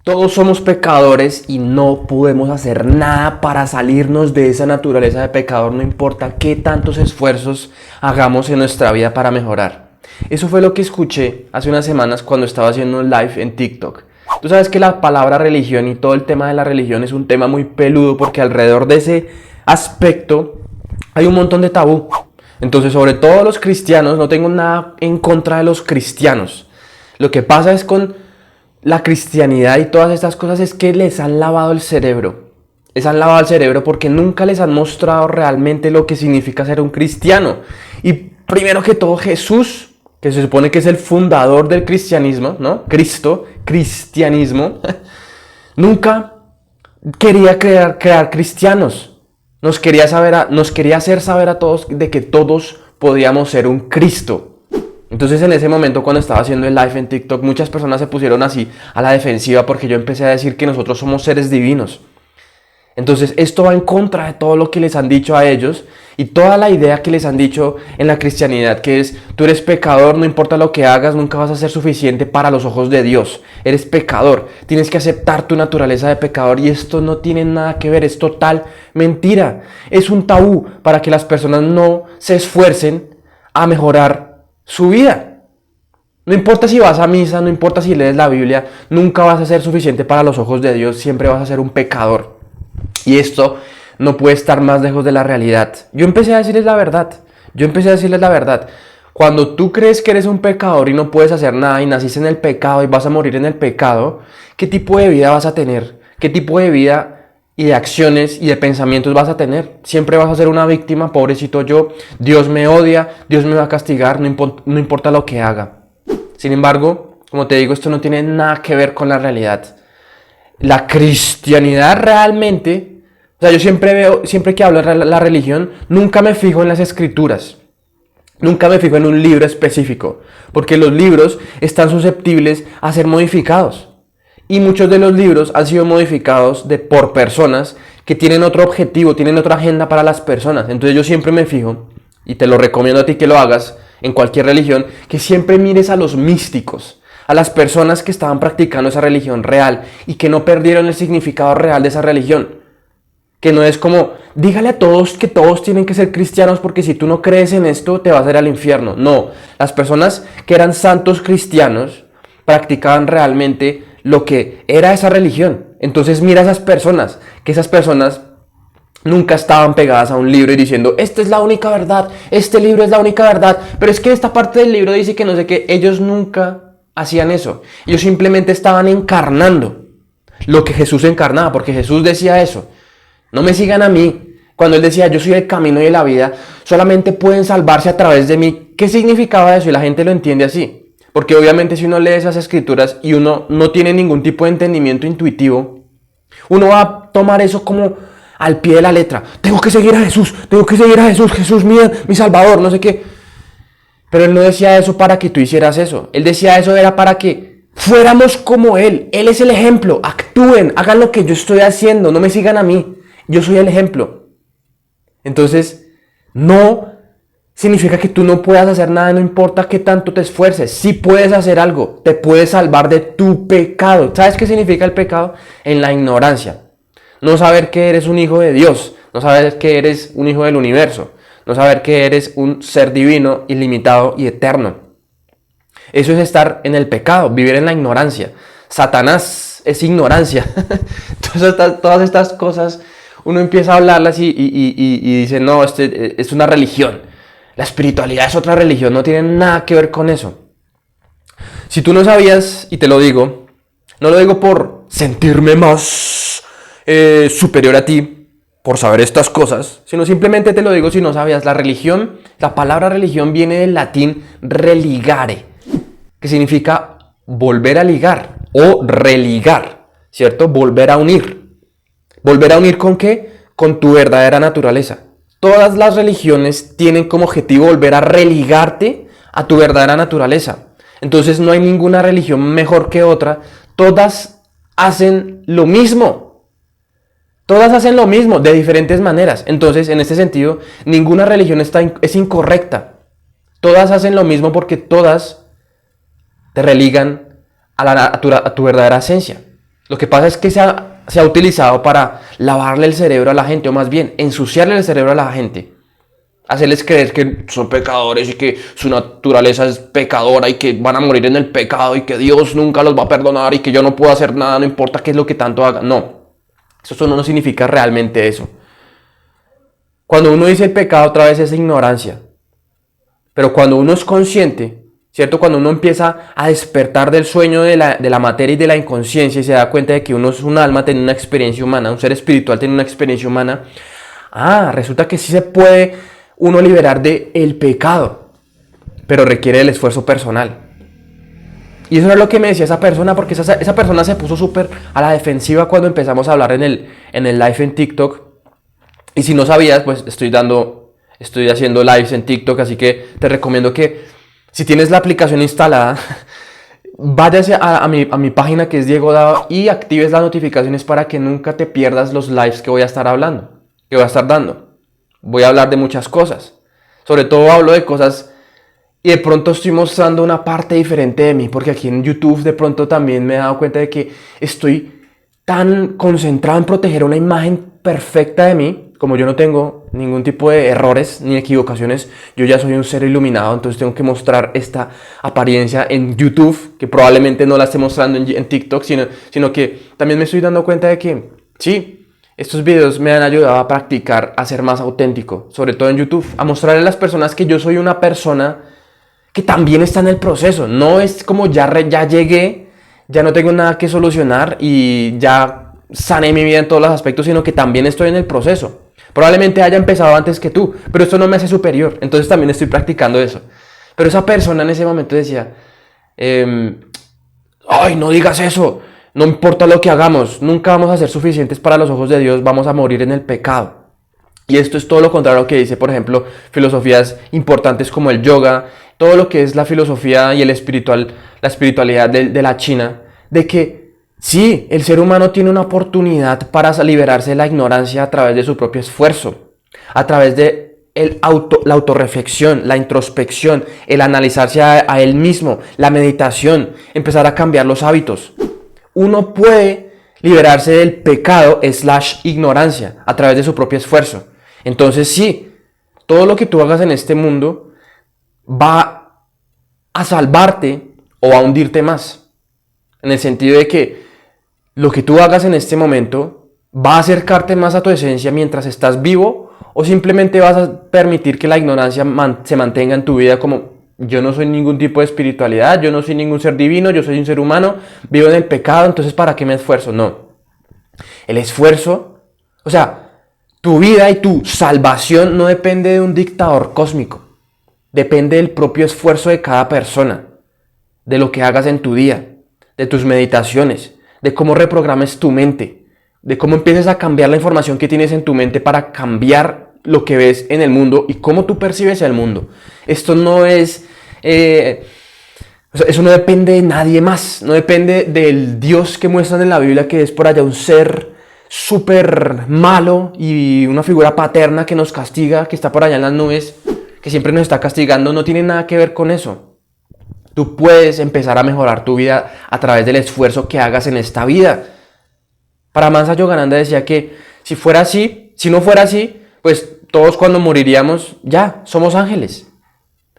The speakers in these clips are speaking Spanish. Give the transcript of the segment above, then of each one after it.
Todos somos pecadores y no podemos hacer nada para salirnos de esa naturaleza de pecador, no importa qué tantos esfuerzos hagamos en nuestra vida para mejorar. Eso fue lo que escuché hace unas semanas cuando estaba haciendo un live en TikTok. Tú sabes que la palabra religión y todo el tema de la religión es un tema muy peludo porque alrededor de ese aspecto hay un montón de tabú. Entonces, sobre todo los cristianos, no tengo nada en contra de los cristianos. Lo que pasa es con la cristianidad y todas estas cosas es que les han lavado el cerebro. Les han lavado el cerebro porque nunca les han mostrado realmente lo que significa ser un cristiano. Y primero que todo Jesús, que se supone que es el fundador del cristianismo, ¿no? Cristianismo, nunca quería crear cristianos. Nos quería hacer saber a todos de que todos podíamos ser un Cristo. Entonces en ese momento cuando estaba haciendo el live en TikTok, muchas personas se pusieron así a la defensiva porque yo empecé a decir que nosotros somos seres divinos. Entonces esto va en contra de todo lo que les han dicho a ellos y toda la idea que les han dicho en la cristianidad, que es: tú eres pecador, no importa lo que hagas, nunca vas a ser suficiente para los ojos de Dios. Eres pecador, tienes que aceptar tu naturaleza de pecador, y esto no tiene nada que ver, es total mentira. Es un tabú para que las personas no se esfuercen a mejorar su vida. No importa si vas a misa, no importa si lees la Biblia, nunca vas a ser suficiente para los ojos de Dios, siempre vas a ser un pecador. Y esto no puede estar más lejos de la realidad. Yo empecé a decirles la verdad. Cuando tú crees que eres un pecador y no puedes hacer nada y naciste en el pecado y vas a morir en el pecado, ¿qué tipo de vida vas a tener? ¿Qué tipo de vida y de acciones y de pensamientos vas a tener? Siempre vas a ser una víctima, pobrecito yo, Dios me odia, Dios me va a castigar, no importa lo que haga. Sin embargo, como te digo, esto no tiene nada que ver con la realidad. La cristianidad realmente, yo siempre que hablo de la religión, nunca me fijo en las escrituras. Nunca me fijo en un libro específico, porque los libros están susceptibles a ser modificados. Y muchos de los libros han sido modificados por personas que tienen otro objetivo, tienen otra agenda para las personas. Entonces yo siempre me fijo, y te lo recomiendo a ti que lo hagas en cualquier religión, que siempre mires a los místicos, a las personas que estaban practicando esa religión real y que no perdieron el significado real de esa religión. Que no es como: dígale a todos que todos tienen que ser cristianos porque si tú no crees en esto te vas a ir al infierno. No, las personas que eran santos cristianos practicaban realmente lo que era esa religión. Entonces mira a esas personas, que esas personas nunca estaban pegadas a un libro y diciendo: esta es la única verdad, este libro es la única verdad, pero es que esta parte del libro dice que no sé qué. Ellos nunca hacían eso. Ellos simplemente estaban encarnando lo que Jesús encarnaba, porque Jesús decía eso: no me sigan a mí. Cuando él decía: yo soy el camino y la vida, solamente pueden salvarse a través de mí. ¿Qué significaba eso? Y la gente lo entiende así. Porque obviamente si uno lee esas escrituras y uno no tiene ningún tipo de entendimiento intuitivo, uno va a tomar eso como al pie de la letra. Tengo que seguir a Jesús, Jesús mi Salvador, no sé qué. Pero él no decía eso para que tú hicieras eso. Él decía eso era para que fuéramos como Él. Él es el ejemplo. Actúen, hagan lo que yo estoy haciendo, no me sigan a mí. Yo soy el ejemplo. Entonces, no significa que tú no puedas hacer nada, no importa qué tanto te esfuerces. Sí puedes hacer algo, te puedes salvar de tu pecado. ¿Sabes qué significa el pecado? En la ignorancia. No saber que eres un hijo de Dios, no saber que eres un hijo del universo, no saber que eres un ser divino, ilimitado y eterno. Eso es estar en el pecado, vivir en la ignorancia. Satanás es ignorancia. Todas estas cosas, uno empieza a hablarlas y dice: no, es una religión. La espiritualidad es otra religión, no tiene nada que ver con eso. Si tú no sabías, y te lo digo, no lo digo por sentirme más superior a ti, por saber estas cosas, sino simplemente te lo digo si no sabías. La palabra religión viene del latín religare, que significa volver a ligar o religar, ¿cierto? Volver a unir. ¿Volver a unir con qué? Con tu verdadera naturaleza. Todas las religiones tienen como objetivo volver a religarte a tu verdadera naturaleza. Entonces no hay ninguna religión mejor que otra. Todas hacen lo mismo. Todas hacen lo mismo de diferentes maneras. Entonces, en este sentido, ninguna religión es incorrecta. Todas hacen lo mismo porque todas te religan a tu verdadera esencia. Lo que pasa es que se ha utilizado para lavarle el cerebro a la gente, o más bien ensuciarle el cerebro a la gente. Hacerles creer que son pecadores y que su naturaleza es pecadora y que van a morir en el pecado y que Dios nunca los va a perdonar y que yo no puedo hacer nada, no importa qué es lo que tanto haga. No, eso no significa realmente eso. Cuando uno dice el pecado, otra vez es ignorancia. Pero cuando uno es consciente, ¿cierto? Cuando uno empieza a despertar del sueño de la materia y de la inconsciencia y se da cuenta de que uno es un alma, tiene una experiencia humana, un ser espiritual tiene una experiencia humana, resulta que sí se puede uno liberar del pecado, pero requiere el esfuerzo personal. Y eso era lo que me decía esa persona, porque esa persona se puso súper a la defensiva cuando empezamos a hablar en el live en TikTok. Y si no sabías, pues estoy haciendo lives en TikTok, así que te recomiendo que si tienes la aplicación instalada, vayas a mi página que es Diego Dava y actives las notificaciones para que nunca te pierdas los lives que voy a estar hablando, que voy a estar dando. Voy a hablar de muchas cosas. Sobre todo hablo de cosas y de pronto estoy mostrando una parte diferente de mí, porque aquí en YouTube de pronto también me he dado cuenta de que estoy tan concentrado en proteger una imagen perfecta de mí. Como yo no tengo ningún tipo de errores ni equivocaciones, yo ya soy un ser iluminado, entonces tengo que mostrar esta apariencia en YouTube, que probablemente no la esté mostrando en TikTok, sino que también me estoy dando cuenta de que sí, estos videos me han ayudado a practicar, a ser más auténtico, sobre todo en YouTube, a mostrarle a las personas que yo soy una persona que también está en el proceso. No es como ya llegué, ya no tengo nada que solucionar y ya sané mi vida en todos los aspectos, sino que también estoy en el proceso. Probablemente haya empezado antes que tú, pero esto no me hace superior, entonces también estoy practicando eso. Pero esa persona en ese momento decía, ay, no digas eso, no importa lo que hagamos, nunca vamos a ser suficientes para los ojos de Dios, vamos a morir en el pecado. Y esto es todo lo contrario a lo que dice, por ejemplo, filosofías importantes como el yoga, todo lo que es la filosofía y la espiritualidad de la China, de que sí, el ser humano tiene una oportunidad para liberarse de la ignorancia a través de su propio esfuerzo, a través de la autorreflexión, la introspección, el analizarse a él mismo, la meditación, empezar a cambiar los hábitos. Uno puede liberarse del pecado / ignorancia a través de su propio esfuerzo. Entonces sí, todo lo que tú hagas en este mundo va a salvarte o a hundirte más. En el sentido de que lo que tú hagas en este momento va a acercarte más a tu esencia mientras estás vivo, o simplemente vas a permitir que la ignorancia se mantenga en tu vida como yo no soy ningún tipo de espiritualidad, yo no soy ningún ser divino, yo soy un ser humano, vivo en el pecado, entonces ¿para qué me esfuerzo? No. El esfuerzo, o sea, tu vida y tu salvación no depende de un dictador cósmico, depende del propio esfuerzo de cada persona, de lo que hagas en tu día, de tus meditaciones, de cómo reprogrames tu mente, de cómo empieces a cambiar la información que tienes en tu mente para cambiar lo que ves en el mundo y cómo tú percibes el mundo. Esto no es... eso no depende de nadie más, no depende del Dios que muestran en la Biblia, que es por allá un ser súper malo y una figura paterna que nos castiga, que está por allá en las nubes, que siempre nos está castigando. No tiene nada que ver con eso. Tú puedes empezar a mejorar tu vida a través del esfuerzo que hagas en esta vida. Paramansa Yogananda decía que si no fuera así, pues todos cuando moriríamos ya somos ángeles.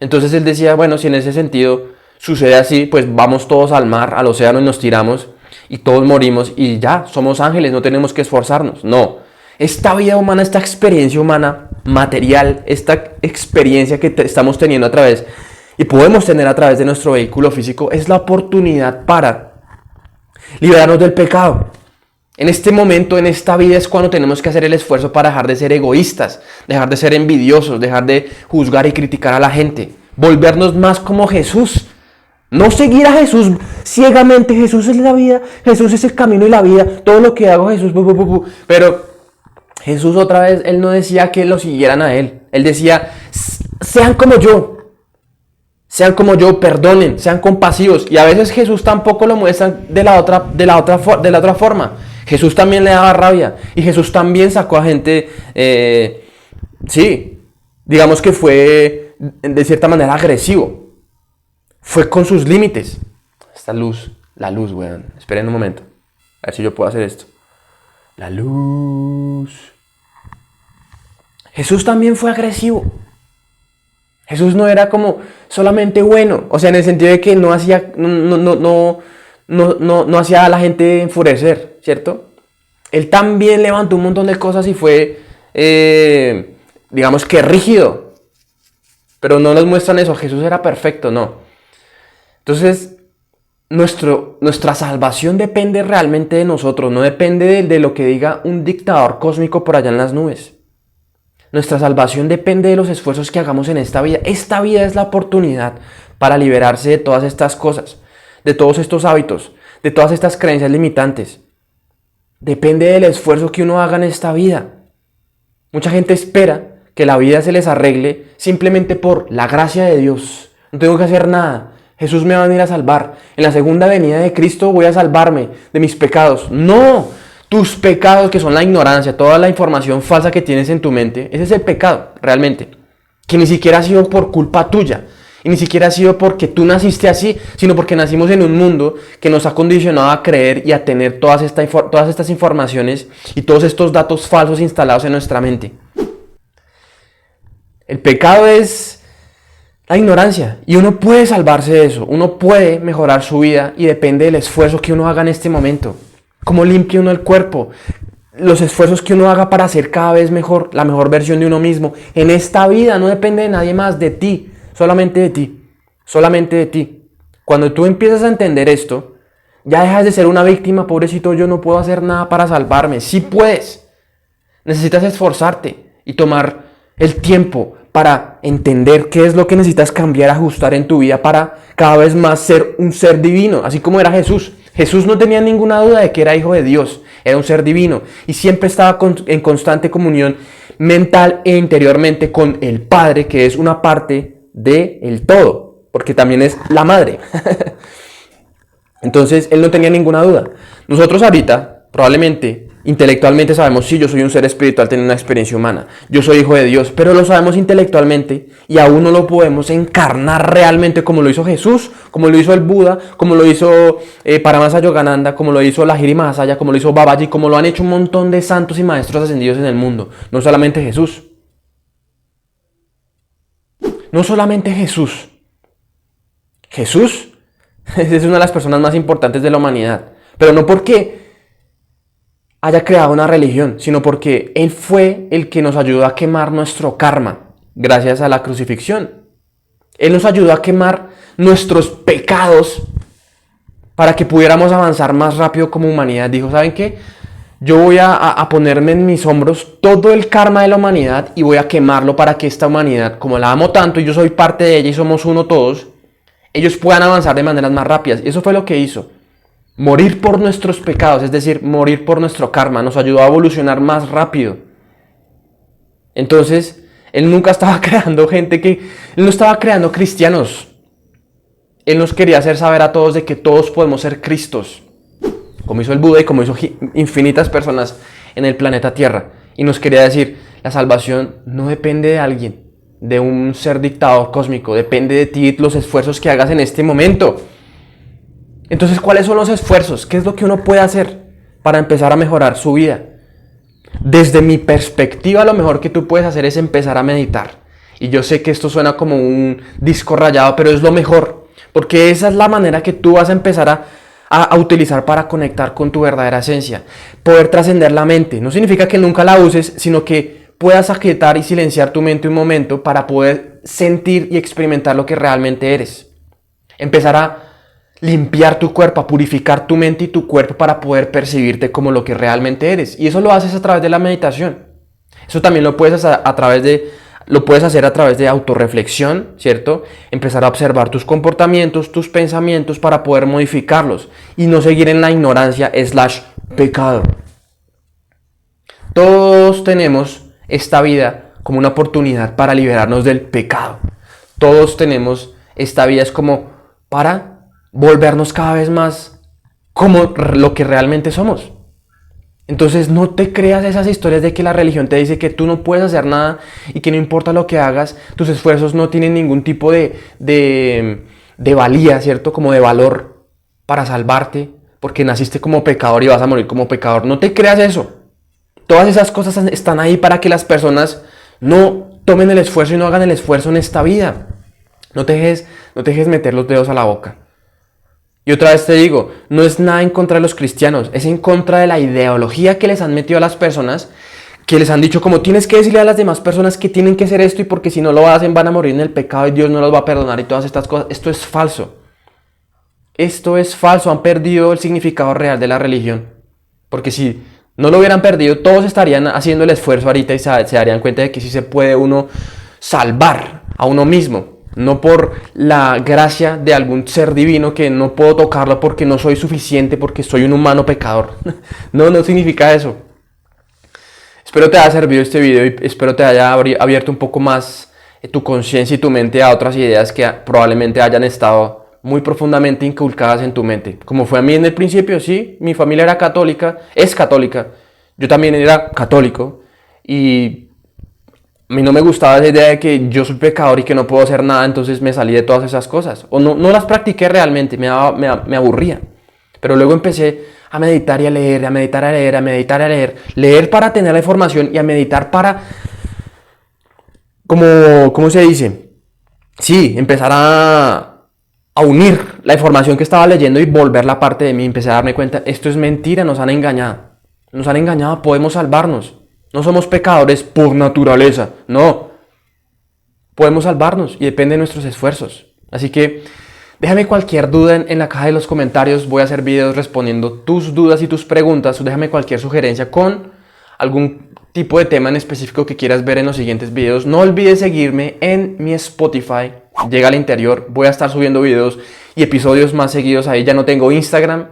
Entonces él decía, bueno, si en ese sentido sucede así, pues vamos todos al mar, al océano y nos tiramos y todos morimos y ya somos ángeles, no tenemos que esforzarnos. No, esta vida humana, esta experiencia humana material, esta experiencia que estamos teniendo a través y podemos tener a través de nuestro vehículo físico, es la oportunidad para liberarnos del pecado. En este momento, en esta vida, es cuando tenemos que hacer el esfuerzo para dejar de ser egoístas, dejar de ser envidiosos, dejar de juzgar y criticar a la gente, volvernos más como Jesús. No seguir a Jesús ciegamente. Jesús es la vida, Jesús es el camino y la vida, todo lo que hago Jesús, pero Jesús otra vez, él no decía que lo siguieran a él, él decía, sean como yo, perdonen, sean compasivos. Y a veces Jesús tampoco lo muestra de la otra forma. Jesús también le daba rabia y Jesús también sacó a gente, digamos que fue de cierta manera agresivo, fue con sus límites. La luz, weón, esperen un momento, A ver si yo puedo hacer esto. La luz. Jesús también fue agresivo. Jesús no era como solamente bueno, o sea, en el sentido de que no hacía, no hacía a la gente enfurecer, ¿cierto? Él también levantó un montón de cosas y fue, digamos que rígido, pero no nos muestran eso. Jesús era perfecto, no. Entonces, nuestra salvación depende realmente de nosotros, no depende de lo que diga un dictador cósmico por allá en las nubes. Nuestra salvación depende de los esfuerzos que hagamos en esta vida. Esta vida es la oportunidad para liberarse de todas estas cosas, de todos estos hábitos, de todas estas creencias limitantes. Depende del esfuerzo que uno haga en esta vida. Mucha gente espera que la vida se les arregle simplemente por la gracia de Dios. No tengo que hacer nada. Jesús me va a venir a salvar. En la segunda venida de Cristo voy a salvarme de mis pecados. ¡No! Tus pecados, que son la ignorancia, toda la información falsa que tienes en tu mente, ese es el pecado, realmente. Que ni siquiera ha sido por culpa tuya. Y ni siquiera ha sido porque tú naciste así, sino porque nacimos en un mundo que nos ha condicionado a creer y a tener todas estas informaciones y todos estos datos falsos instalados en nuestra mente. El pecado es la ignorancia y uno puede salvarse de eso, uno puede mejorar su vida y depende del esfuerzo que uno haga en este momento. Cómo limpia uno el cuerpo, los esfuerzos que uno haga para ser cada vez mejor, la mejor versión de uno mismo. En esta vida no depende de nadie más, de ti, solamente de ti, solamente de ti. Cuando tú empiezas a entender esto, ya dejas de ser una víctima, pobrecito, yo no puedo hacer nada para salvarme. Sí puedes, necesitas esforzarte y tomar el tiempo para entender qué es lo que necesitas cambiar, ajustar en tu vida para cada vez más ser un ser divino, así como era Jesús. Jesús no tenía ninguna duda de que era hijo de Dios, era un ser divino y siempre estaba en constante comunión mental e interiormente con el Padre, que es una parte del todo, porque también es la madre. Entonces, él no tenía ninguna duda. Nosotros ahorita, probablemente, intelectualmente sabemos, sí, yo soy un ser espiritual, tengo una experiencia humana, yo soy hijo de Dios, pero lo sabemos intelectualmente y aún no lo podemos encarnar realmente como lo hizo Jesús, como lo hizo el Buda, como lo hizo Paramasa Yogananda, como lo hizo Lahiri Mahasaya, como lo hizo Babaji, como lo han hecho un montón de santos y maestros ascendidos en el mundo, no solamente Jesús. No solamente Jesús. Jesús es una de las personas más importantes de la humanidad, pero no porque haya creado una religión, sino porque Él fue el que nos ayudó a quemar nuestro karma gracias a la crucifixión. Él nos ayudó a quemar nuestros pecados para que pudiéramos avanzar más rápido como humanidad. Dijo, ¿saben qué? Yo voy a ponerme en mis hombros todo el karma de la humanidad y voy a quemarlo para que esta humanidad, como la amo tanto y yo soy parte de ella y somos uno todos, ellos puedan avanzar de maneras más rápidas. Y eso fue lo que hizo. Morir por nuestros pecados, es decir, morir por nuestro karma, nos ayudó a evolucionar más rápido. Entonces, Él nunca estaba creando Él no estaba creando cristianos. Él nos quería hacer saber a todos de que todos podemos ser Cristos, como hizo el Buda y como hizo infinitas personas en el planeta Tierra. Y nos quería decir, la salvación no depende de alguien, de un ser dictador cósmico, depende de ti, los esfuerzos que hagas en este momento. Entonces, ¿cuáles son los esfuerzos? ¿Qué es lo que uno puede hacer para empezar a mejorar su vida? Desde mi perspectiva, lo mejor que tú puedes hacer es empezar a meditar. Y yo sé que esto suena como un disco rayado, pero es lo mejor. Porque esa es la manera que tú vas a empezar a utilizar para conectar con tu verdadera esencia. Poder trascender la mente. No significa que nunca la uses, sino que puedas aquietar y silenciar tu mente un momento para poder sentir y experimentar lo que realmente eres. Empezar a limpiar tu cuerpo, a purificar tu mente y tu cuerpo para poder percibirte como lo que realmente eres. Y eso lo haces a través de la meditación. Eso también lo puedes hacer a través de autorreflexión, ¿cierto? Empezar a observar tus comportamientos, tus pensamientos para poder modificarlos y no seguir en la ignorancia / pecado. Todos tenemos esta vida como una oportunidad para liberarnos del pecado. Todos tenemos esta vida es como para volvernos cada vez más como lo que realmente somos. Entonces no te creas esas historias de que la religión te dice que tú no puedes hacer nada y que no importa lo que hagas, tus esfuerzos no tienen ningún tipo de valía, ¿cierto? Como de valor para salvarte. porque naciste como pecador y vas a morir como pecador. No te creas eso. Todas esas cosas están ahí para que las personas no tomen el esfuerzo y no hagan el esfuerzo en esta vida. No te dejes meter los dedos a la boca. Y otra vez te digo, no es nada en contra de los cristianos, es en contra de la ideología que les han metido a las personas, que les han dicho como tienes que decirle a las demás personas que tienen que hacer esto y porque si no lo hacen van a morir en el pecado y Dios no los va a perdonar y todas estas cosas. Esto es falso. Esto es falso, han perdido el significado real de la religión. Porque si no lo hubieran perdido, todos estarían haciendo el esfuerzo ahorita y se darían cuenta de que sí se puede uno salvar a uno mismo. No por la gracia de algún ser divino que no puedo tocarlo porque no soy suficiente, porque soy un humano pecador. No significa eso. Espero te haya servido este video y espero te haya abierto un poco más tu conciencia y tu mente a otras ideas que probablemente hayan estado muy profundamente inculcadas en tu mente. Como fue a mí en el principio, sí, mi familia era católica, es católica, yo también era católico y a mí no me gustaba esa idea de que yo soy pecador y que no puedo hacer nada, entonces me salí de todas esas cosas. O no las practiqué realmente, me aburría. Pero luego empecé a meditar y a leer, a meditar, a leer, a meditar, a leer. Leer para tener la información y a meditar para, ¿cómo se dice? Sí, empezar a unir la información que estaba leyendo y volverla parte de mí. Empecé a darme cuenta, esto es mentira, nos han engañado. Nos han engañado, podemos salvarnos. No somos pecadores por naturaleza, no. Podemos salvarnos y depende de nuestros esfuerzos. Así que déjame cualquier duda en la caja de los comentarios. Voy a hacer videos respondiendo tus dudas y tus preguntas. Déjame cualquier sugerencia con algún tipo de tema en específico que quieras ver en los siguientes videos. No olvides seguirme en mi Spotify. Llega al interior. Voy a estar subiendo videos y episodios más seguidos ahí. Ya no tengo Instagram.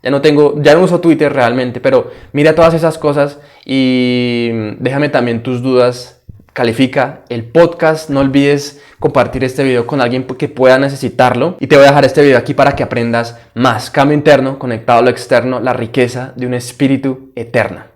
Ya no uso Twitter realmente, pero mira todas esas cosas y déjame también tus dudas. Califica el podcast, no olvides compartir este video con alguien que pueda necesitarlo y te voy a dejar este video aquí para que aprendas más. Cambio interno, conectado a lo externo, la riqueza de un espíritu eterna.